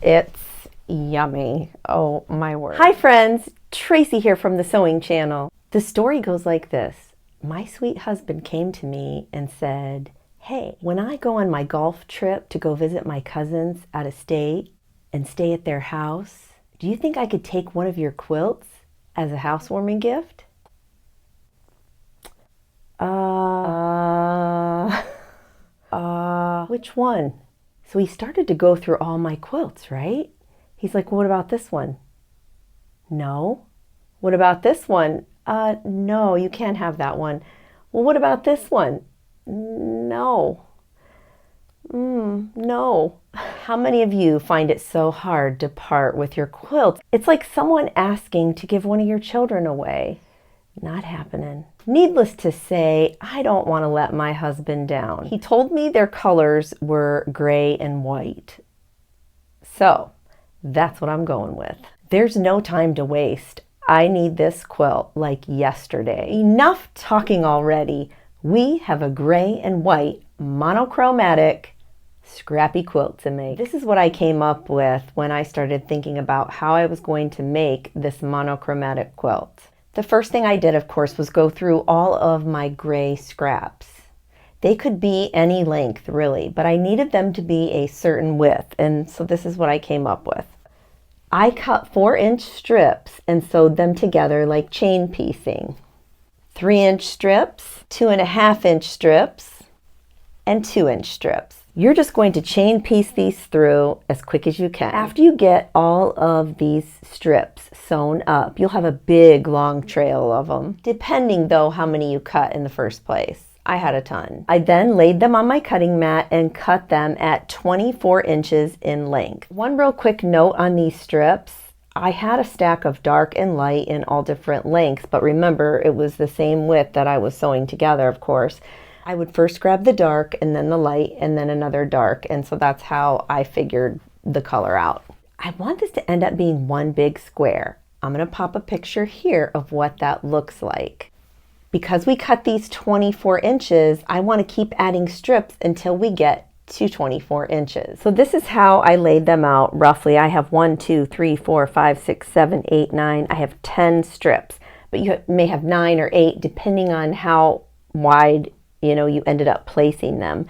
It's yummy. Oh my word. Hi friends, Tracy here from the Sewing Channel. The story goes like this. My sweet husband came to me and said, hey, when I go on my golf trip to go visit my cousins out of state and stay at their house, do you think I could take one of your quilts as a housewarming gift? Which one? So he started to go through all my quilts, right? He's like, what about this one? No. What about this one? No, you can't have that one. Well, what about this one? No. No. How many of you find it so hard to part with your quilts? It's like someone asking to give one of your children away. Not happening. Needless to say, I don't want to let my husband down. He told me their colors were gray and white. So that's what I'm going with. There's no time to waste. I need this quilt like yesterday. Enough talking already. We have a gray and white monochromatic Scrappy quilt to make. This is what I came up with when I started thinking about how I was going to make this monochromatic quilt. The first thing I did, of course, was go through all of my gray scraps. They could be any length, really, but I needed them to be a certain width, and so this is what I came up with. I cut 4-inch strips and sewed them together like chain piecing. 3-inch strips, 2.5-inch strips, and 2-inch strips. You're just going to chain piece these through as quick as you can. After you get all of these strips sewn up, you'll have a big long trail of them, depending though how many you cut in the first place. I had a ton. I then laid them on my cutting mat and cut them at 24 inches in length. One real quick note on these strips. I had a stack of dark and light in all different lengths, but remember it was the same width that I was sewing together, of course. I would first grab the dark and then the light and then another dark, and so that's how I figured the color out. I want this to end up being one big square. I'm going to pop a picture here of what that looks like. Because we cut these 24 inches, I want to keep adding strips until we get to 24 inches. So this is how I laid them out roughly. I have 1, 2, 3, 4, 5, 6, 7, 8, 9. I have 10 strips, but you may have 9 or 8 depending on how wide you ended up placing them.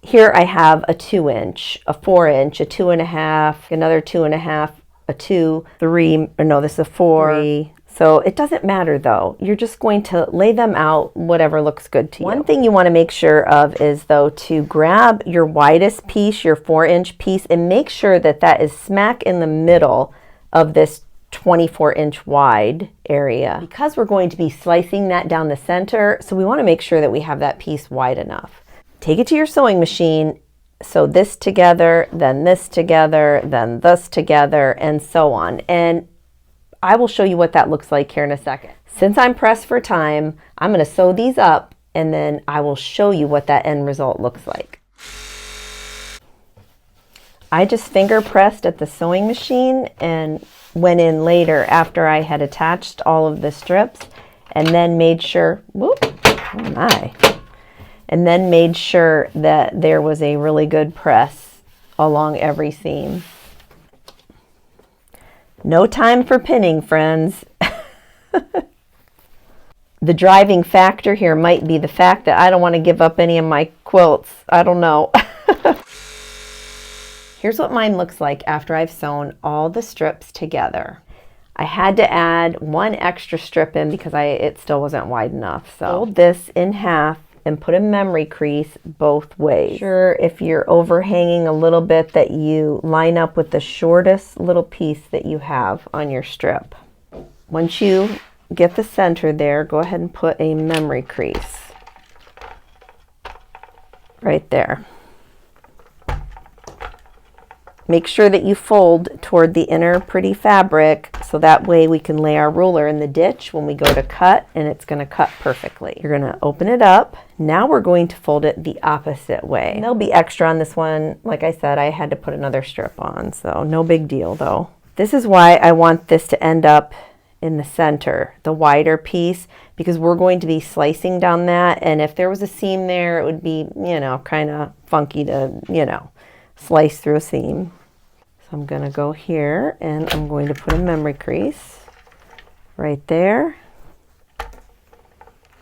Here I have a 2-inch, a 4-inch, a 2.5, another 2.5, a 2, 3, or no, this is a 4. 3. So it doesn't matter though. You're just going to lay them out whatever looks good to you. One thing you want to make sure of is though to grab your widest piece, your 4-inch piece, and make sure that that is smack in the middle of this 24-inch wide area, because we're going to be slicing that down the center, so we want to make sure that we have that piece wide enough. Take it to your sewing machine, sew this together, then this together, then this together, and so on. And I will show you what that looks like here in a second. Since I'm pressed for time, I'm going to sew these up and then I will show you what that end result looks like. I just finger pressed at the sewing machine and went in later after I had attached all of the strips and then made sure, and then made sure that there was a really good press along every seam. No time for pinning, friends. The driving factor here might be the fact that I don't want to give up any of my quilts. I don't know. Here's what mine looks like after I've sewn all the strips together. I had to add 1 extra strip in because it still wasn't wide enough. So fold this in half and put a memory crease both ways. Sure, if you're overhanging a little bit that you line up with the shortest little piece that you have on your strip. Once you get the center there, go ahead and put a memory crease right there. Make sure that you fold toward the inner pretty fabric so that way we can lay our ruler in the ditch when we go to cut, and it's going to cut perfectly. You're going to open it up. Now we're going to fold it the opposite way. And there'll be extra on this one. Like I said, I had to put another strip on, so no big deal though. This is why I want this to end up in the center, the wider piece, because we're going to be slicing down that, and if there was a seam there, it would be, kind of funky to, slice through a seam. So I'm going to go here and I'm going to put a memory crease right there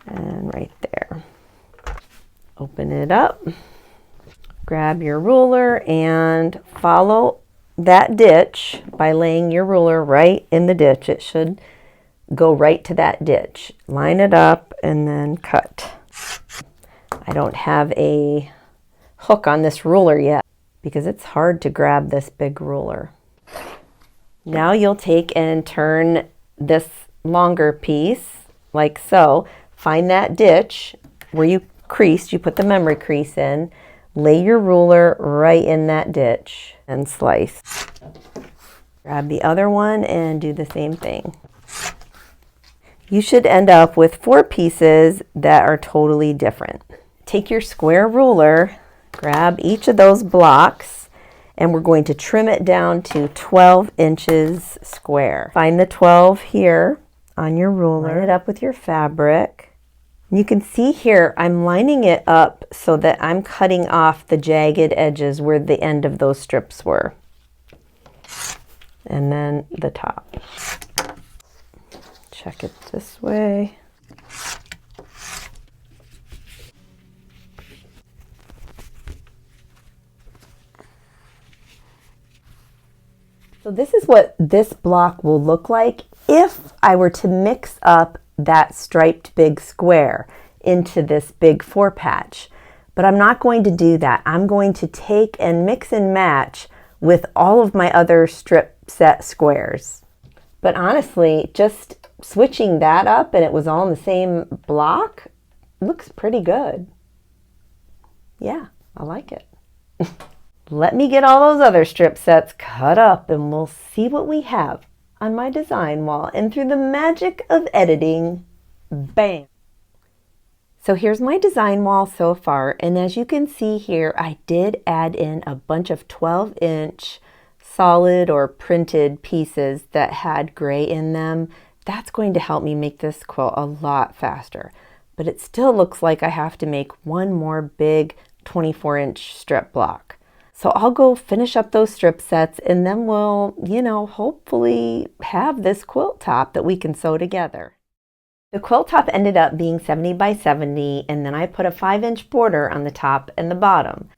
and right there. Open it up, grab your ruler and follow that ditch by laying your ruler right in the ditch. It should go right to that ditch. Line it up and then cut. I don't have a hook on this ruler yet because it's hard to grab this big ruler. Now you'll take and turn this longer piece like so. Find that ditch where you creased, you put the memory crease in, lay your ruler right in that ditch and slice. Grab the other one and do the same thing. You should end up with 4 pieces that are totally different. Take your square ruler, grab each of those blocks, and we're going to trim it down to 12 inches square. Find the 12 here on your ruler. Line it up with your fabric. You can see here I'm lining it up so that I'm cutting off the jagged edges where the end of those strips were. And then the top. Check it this way. So this is what this block will look like if I were to mix up that striped big square into this big 4 patch. But I'm not going to do that. I'm going to take and mix and match with all of my other strip set squares. But honestly, just switching that up and it was all in the same block looks pretty good. Yeah, I like it. Let me get all those other strip sets cut up and we'll see what we have on my design wall. And through the magic of editing, bam! So here's my design wall so far. And as you can see here, I did add in a bunch of 12-inch solid or printed pieces that had gray in them. That's going to help me make this quilt a lot faster. But it still looks like I have to make one more big 24-inch strip block. So I'll go finish up those strip sets and then we'll, hopefully have this quilt top that we can sew together. The quilt top ended up being 70 by 70 and then I put a 5-inch border on the top and the bottom.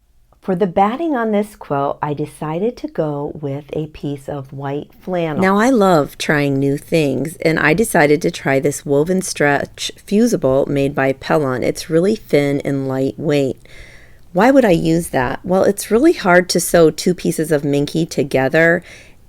For the batting on this quilt, I decided to go with a piece of white flannel. Now I love trying new things and I decided to try this woven stretch fusible made by Pellon. It's really thin and lightweight. Why would I use that? Well, it's really hard to sew 2 pieces of minky together.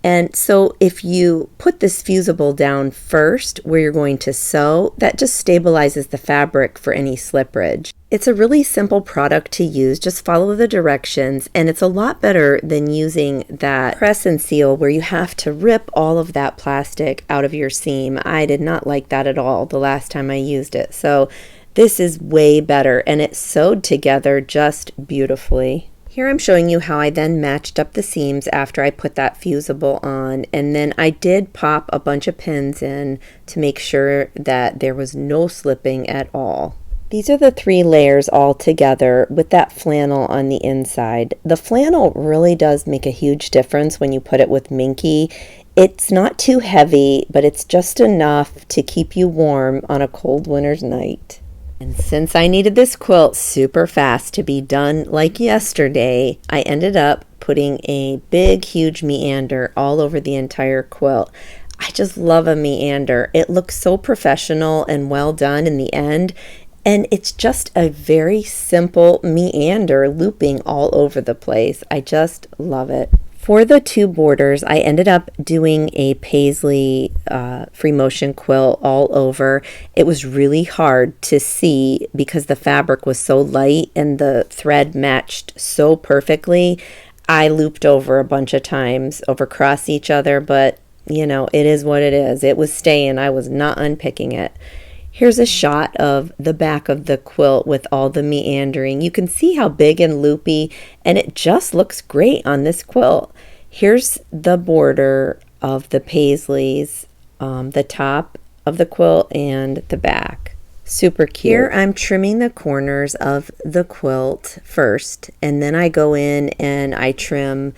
And so if you put this fusible down first where you're going to sew, that just stabilizes the fabric for any slippage. It's a really simple product to use. Just follow the directions and it's a lot better than using that press and seal where you have to rip all of that plastic out of your seam. I did not like that at all the last time I used it. So this is way better and it sewed together just beautifully. Here I'm showing you how I then matched up the seams after I put that fusible on, and then I did pop a bunch of pins in to make sure that there was no slipping at all. These are the 3 layers all together with that flannel on the inside. The flannel really does make a huge difference when you put it with minky. It's not too heavy, but it's just enough to keep you warm on a cold winter's night. And since I needed this quilt super fast to be done like yesterday, I ended up putting a big, huge meander all over the entire quilt. I just love a meander. It looks so professional and well done in the end. And it's just a very simple meander looping all over the place. I just love it. For the 2 borders, I ended up doing a paisley free motion quilt all over. It was really hard to see because the fabric was so light and the thread matched so perfectly. I looped over a bunch of times over across each other, but it is what it is. It was staying. I was not unpicking it. Here's a shot of the back of the quilt with all the meandering. You can see how big and loopy, and it just looks great on this quilt. Here's the border of the paisleys, the top of the quilt and the back. Super cute. Here I'm trimming the corners of the quilt first, and then I go in and I trim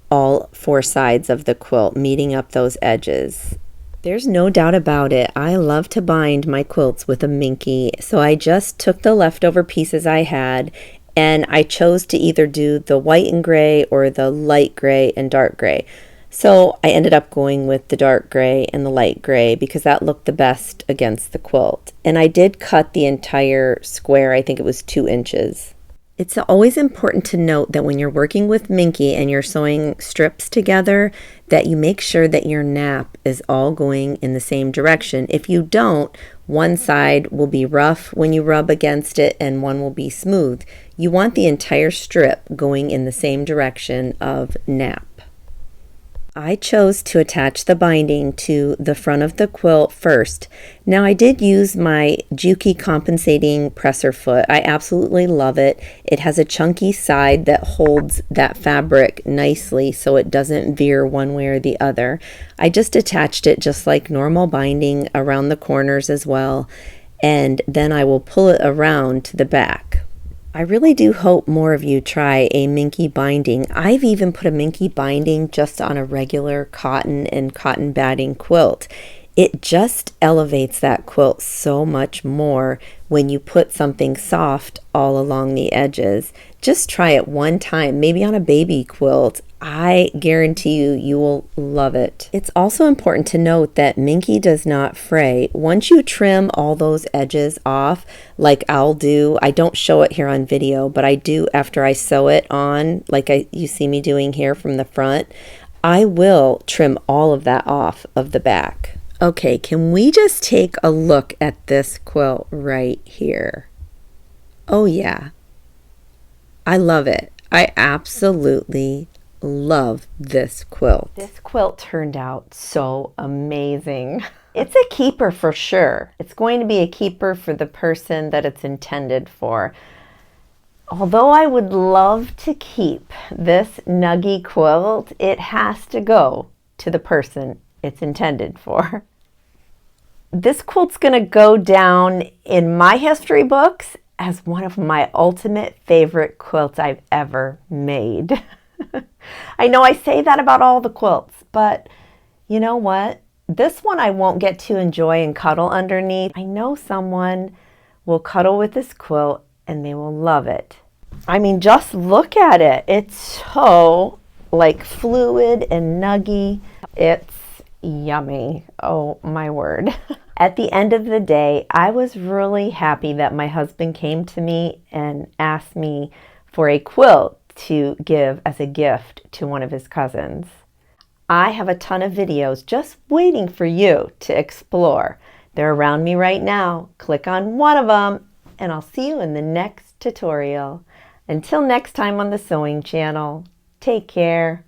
all four sides of the quilt, meeting up those edges. There's no doubt about it. I love to bind my quilts with a minky, so I just took the leftover pieces I had and I chose to either do the white and gray or the light gray and dark gray. So I ended up going with the dark gray and the light gray because that looked the best against the quilt. And I did cut the entire square. I think it was 2 inches. It's always important to note that when you're working with minky and you're sewing strips together, that you make sure that your nap is all going in the same direction. If you don't, one side will be rough when you rub against it and one will be smooth. You want the entire strip going in the same direction of nap. I chose to attach the binding to the front of the quilt first. Now I did use my Juki compensating presser foot. I absolutely love it. It has a chunky side that holds that fabric nicely so it doesn't veer one way or the other. I just attached it just like normal binding around the corners as well, and then I will pull it around to the back. I really do hope more of you try a minky binding. I've even put a minky binding just on a regular cotton and cotton batting quilt. It just elevates that quilt so much more when you put something soft all along the edges. Just try it one time, maybe on a baby quilt. I guarantee you, you will love it. It's also important to note that minky does not fray. Once you trim all those edges off, like I'll do, I don't show it here on video, but I do after I sew it on, like you see me doing here from the front, I will trim all of that off of the back. Okay, can we just take a look at this quilt right here? Oh yeah, I love it. I absolutely love this quilt. This quilt turned out so amazing. It's a keeper for sure. It's going to be a keeper for the person that it's intended for. Although I would love to keep this nuggy quilt, it has to go to the person it's intended for. This quilt's going to go down in my history books as one of my ultimate favorite quilts I've ever made. I know I say that about all the quilts, but you know what? This one I won't get to enjoy and cuddle underneath. I know someone will cuddle with this quilt and they will love it. I mean, just look at it. It's so like fluid and nuggy. It's yummy. Oh my word. At the end of the day, I was really happy that my husband came to me and asked me for a quilt to give as a gift to one of his cousins. I have a ton of videos just waiting for you to explore. They're around me right now. Click on one of them and I'll see you in the next tutorial. Until next time on the Sewing Channel, take care.